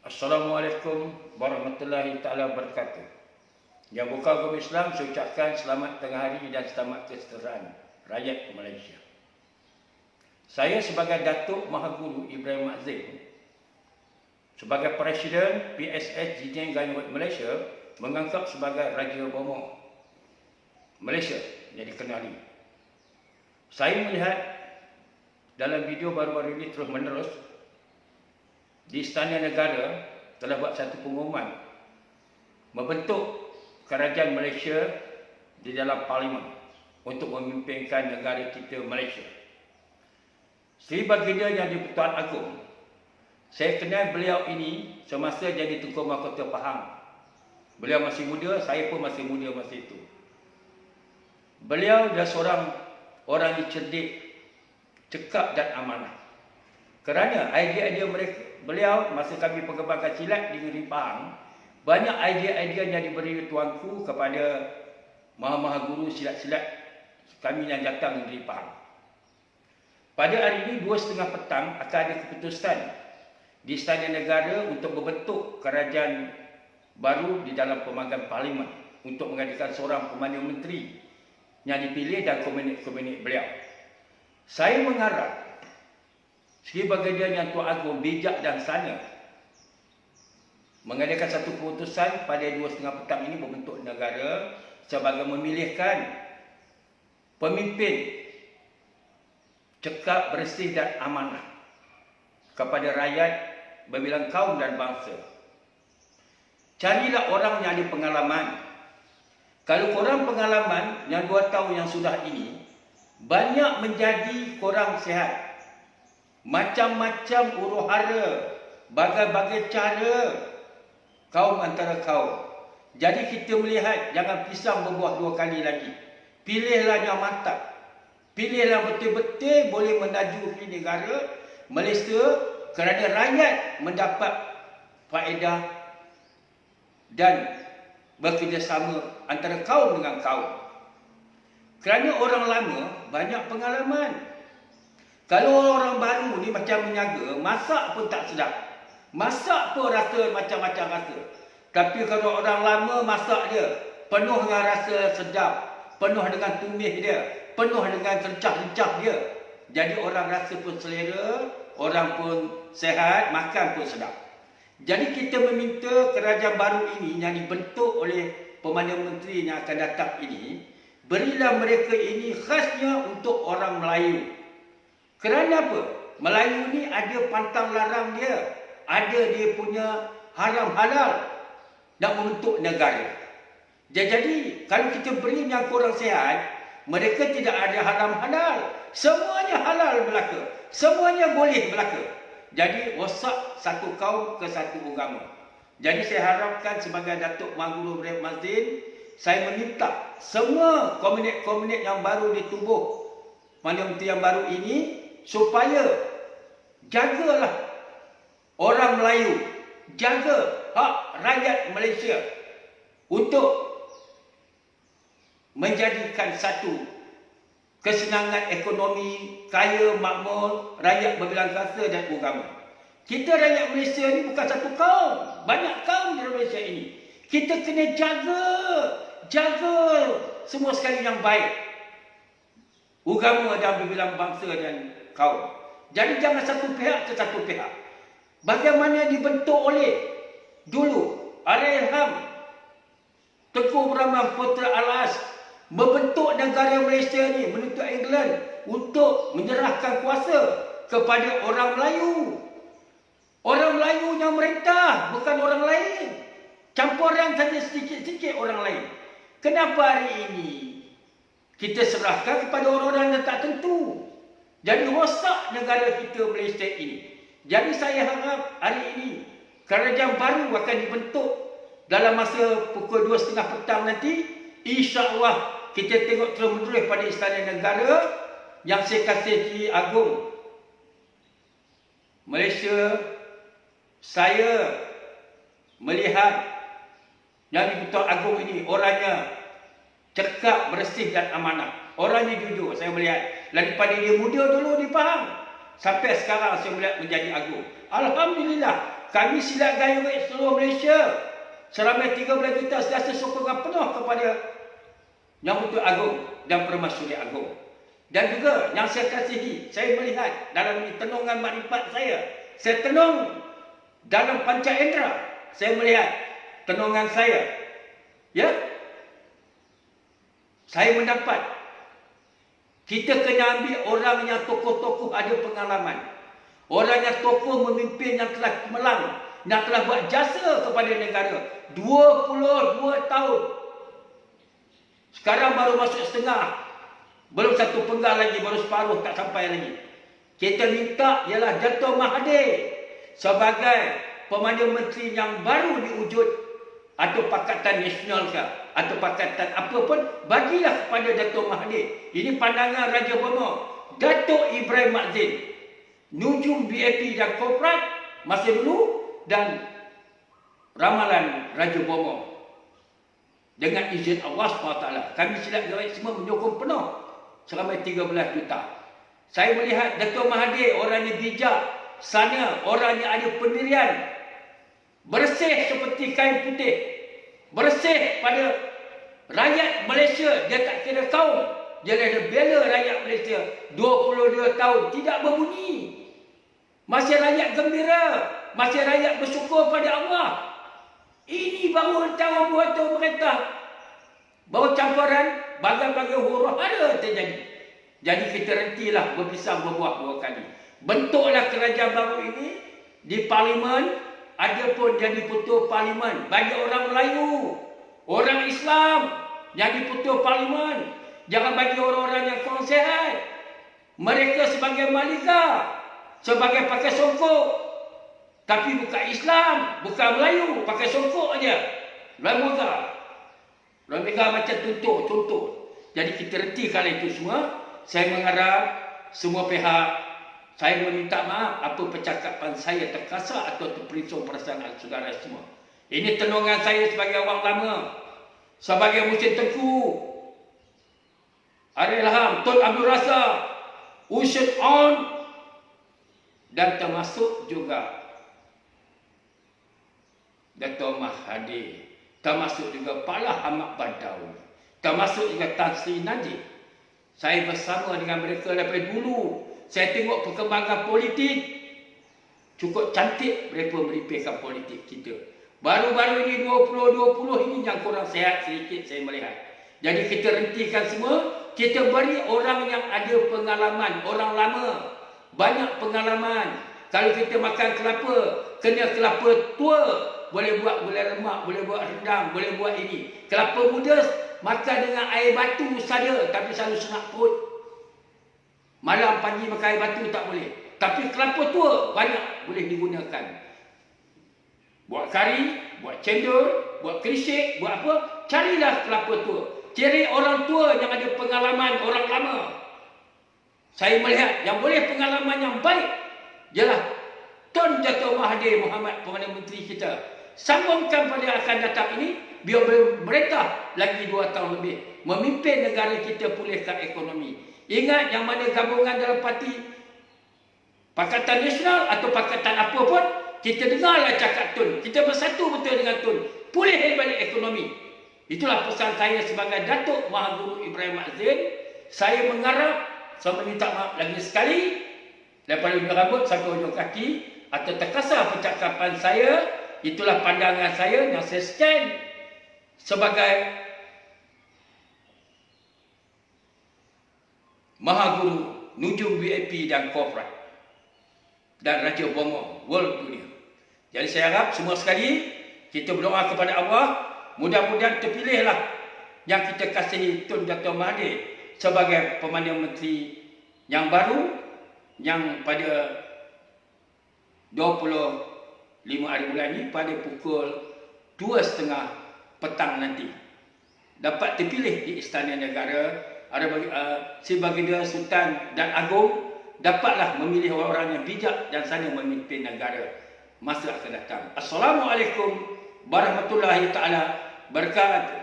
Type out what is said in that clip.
Assalamualaikum warahmatullahi taala wabarakatuh. Yang bukan agama Islam, saya ucapkan selamat tengah hari dan selamat kesejahteraan rakyat Malaysia. Saya sebagai Datuk Maha Guru Ibrahim Mak Zain, sebagai Presiden PSS Jijin Gayawat Malaysia, mengangkat sebagai Raja Bomo Malaysia yang dikenali. Saya melihat dalam video baru-baru ini terus menerus di Istana Negara telah buat satu pengumuman membentuk kerajaan Malaysia di dalam Parlimen untuk memimpinkan negara kita Malaysia. Sri Baginda Yang di-Pertuan Agong, saya kenal beliau ini semasa jadi Tunku Mahkota Pahang. Beliau masih muda, saya pun masih muda masa itu. Beliau adalah seorang orang yang cerdik, cekap dan amanah. Kerana idea-idea beliau masa kami perkembangan silat di negeri Pahang, banyak idea-idea yang diberi tuanku kepada Maha Guru silat-silat kami yang datang di negeri Pahang. Pada hari ini 2:30 petang akan ada keputusan di Istana Negara untuk membentuk kerajaan baru di dalam pemanggang Parlimen untuk mengadakan seorang Perdana Menteri yang dipilih dan kominik beliau. Saya mengharap Sri Baginda Yang Tuan Agong bijak dan sana mengadakan satu keputusan pada 2:30 petang ini membentuk negara sebagai memilihkan pemimpin cekap, bersih dan amanah kepada rakyat berbilang kaum dan bangsa. Carilah orang yang ada pengalaman. Kalau korang pengalaman yang 2 tahun yang sudah ini, banyak menjadi korang sihat. Macam-macam huru-hara, bagai-bagai cara kaum antara kaum. Jadi kita melihat jangan pisang berbuah 2 kali lagi. Pilihlah yang mantap. Pilihlah betul-betul boleh menajukan negara Malaysia kerana rakyat mendapat faedah dan bekerjasama antara kaum dengan kaum. Kerana orang lama banyak pengalaman. Kalau orang baru ni macam menyaga, masak pun tak sedap. Masak pun rasa macam-macam rasa. Tapi kalau orang lama masak dia, penuh dengan rasa sedap, penuh dengan tumis dia, penuh dengan rencah-rencah dia. Jadi orang rasa pun selera, orang pun sehat, makan pun sedap. Jadi kita meminta kerajaan baru ini yang dibentuk oleh Perdana Menteri yang akan datang ini, berilah mereka ini khasnya untuk orang Melayu. Kerana apa? Melayu ni ada pantang larang dia, ada dia punya haram halal nak membentuk negara. Jadi kalau kita beri yang kurang sihat, mereka tidak ada haram halal, semuanya halal belaka, semuanya boleh belaka. Jadi rosak satu kaum ke satu agama. Jadi saya harapkan sebagai Datuk Maha Guru Ibrahim Mak Zain, saya meminta semua komuniti yang baru ditubuh Perdana Menteri yang baru ini supaya jagalah orang Melayu, jaga hak rakyat Malaysia untuk menjadikan satu kesenangan ekonomi, kaya, makmur, rakyat berbilang kasa dan agama. Kita rakyat Malaysia ni bukan satu kaum, banyak kaum di Malaysia ini. Kita kena jaga semua sekali yang baik, agama dan berbilang bangsa dan kaum. Jadi jangan satu pihak ke satu pihak. Bagaimana dibentuk oleh dulu Allahyarham Tengku Rahman Putra Al-As membentuk negara Malaysia ni, menuntut England untuk menyerahkan kuasa kepada orang Melayu. Orang Melayu yang merintah, bukan orang lain. Campuran saja sedikit-sedikit orang lain. Kenapa hari ini kita serahkan kepada orang-orang yang tak tentu? Jadi rosak negara kita Malaysia ini. Jadi saya harap hari ini kerajaan baru akan dibentuk dalam masa pukul 2:30 petang nanti. InsyaAllah kita tengok terus-menerus pada Istana Negara yang saya kasihi agung Malaysia. Saya melihat Yang di-Pertuan Agong ini orangnya cekap, bersih dan amanah. Orangnya jujur, saya melihat. Daripada dia muda dulu di Pahang, Sampai sekarang saya melihat menjadi agung. Alhamdulillah, kami silat gaya seluruh Malaysia selama 13 juta sentiasa sokongan penuh kepada Yang Betul Agung dan Permaisuri Agung. Dan juga yang saya kasihi, saya melihat dalam tenungan makrifat saya tenung dalam panca indera, saya melihat tenungan saya. Ya, saya mendapat kita kena ambil orang yang tokoh-tokoh ada pengalaman. Orang yang tokoh memimpin yang telah cemerlang, yang telah buat jasa kepada negara 22 tahun. Sekarang baru masuk setengah. Belum satu penggal lagi, baru separuh tak sampai lagi. Kita minta ialah Dato' Mahathir sebagai Perdana Menteri yang baru diwujud, atau Pakatan Nasional ke, atau Pakatan apa pun, bagilah kepada Dato' Mahathir. Ini pandangan Raja Bomo. Dato' Ibrahim Makhzin, Nujum BAP dan Korporat masa dulu, dan ramalan Raja Bomo. Dengan izin Allah SWT, kami silat gawai semua menyokong penuh selama 13 juta. Saya melihat Dato' Mahathir orang yang bijak, sana orang yang ada pendirian, bersih seperti kain putih, bersih pada rakyat Malaysia. Dia tak kira kaum, dia ada bela rakyat Malaysia 22 tahun tidak berbunyi. Masih rakyat gembira, masih rakyat bersyukur pada Allah. Ini baru tahu buat mereka, baru campuran bagai-bagai huru-hara terjadi. Jadi kita rentilah berpisang berbuah 2 kali. Bentuklah kerajaan baru ini di parlimen. Ada pun jadi putus parlimen bagi orang Melayu, orang Islam yang diputus parlimen. Jangan bagi orang-orang yang kurang sihat. Mereka sebagai malika, sebagai pakai songkok, tapi bukan Islam, bukan Melayu, pakai songkok aja. Lembaga macam contoh. Jadi kita retikan itu semua. Saya mengharap semua pihak, saya meminta maaf apa percakapan saya terkasar atau terperinsau perasaan saudara semua. Ini tenungan saya sebagai orang lama, sebagai Muhsin Tengku, Ariel Ham, Tun Abdul Razak, Usyid On, dan termasuk juga Dato' Mahathir, termasuk juga Pala Ahmad Badawi, termasuk juga Tan Sri Najib. Saya bersama dengan mereka daripada dulu. Saya tengok perkembangan politik, cukup cantik mereka merimpihkan politik kita. Baru-baru ini 2020 ini yang kurang sihat sedikit saya melihat. Jadi kita hentikan semua, kita beri orang yang ada pengalaman, orang lama, banyak pengalaman. Kalau kita makan kelapa, kena kelapa tua, boleh buat gula lemak, boleh buat rendang, boleh buat ini. Kelapa muda makan dengan air batu saja, tapi selalu senak perut. Malam pagi makan air batu tak boleh. Tapi kelapa tua banyak boleh digunakan. Buat kari, buat cendol, buat kerisik, buat apa, carilah kelapa tua. Cari orang tua yang ada pengalaman, orang lama. Saya melihat yang boleh pengalaman yang baik ialah Tun Dato' Mahathir Mohamad, Perdana Menteri kita. Sambungkan pada akan datang ini, biar mereka lagi 2 tahun lebih memimpin negara kita pulihkan ekonomi. Ingat yang mana gabungan dalam parti Pakatan Nasional atau Pakatan apa pun, kita dengarlah cakap Tun. Kita bersatu betul dengan Tun. Pulih balik ekonomi. Itulah pesan saya sebagai Datuk Mahaguru Ibrahim Makhzin. Saya mengharap, saya minta maaf lagi sekali, daripada ujung rambut sampai ujung kaki, atau terkasar percakapan saya. Itulah pandangan saya yang saya stand sebagai Mahaguru Nujum VIP dan Korporat dan Raja Bomo World Dunia. Jadi saya harap semua sekali kita berdoa kepada Allah, mudah-mudahan terpilihlah yang kita kasihi Tun Dato' Mahathir sebagai Perdana Menteri yang baru, yang pada 25 hari bulan ini pada pukul 2.30 petang nanti dapat terpilih di Istana Negara. Si Baginda Sultan dan Agong dapatlah memilih orang-orang yang bijak dan sana memimpin negara masa akan datang. Assalamualaikum warahmatullahi taala wabarakatuh.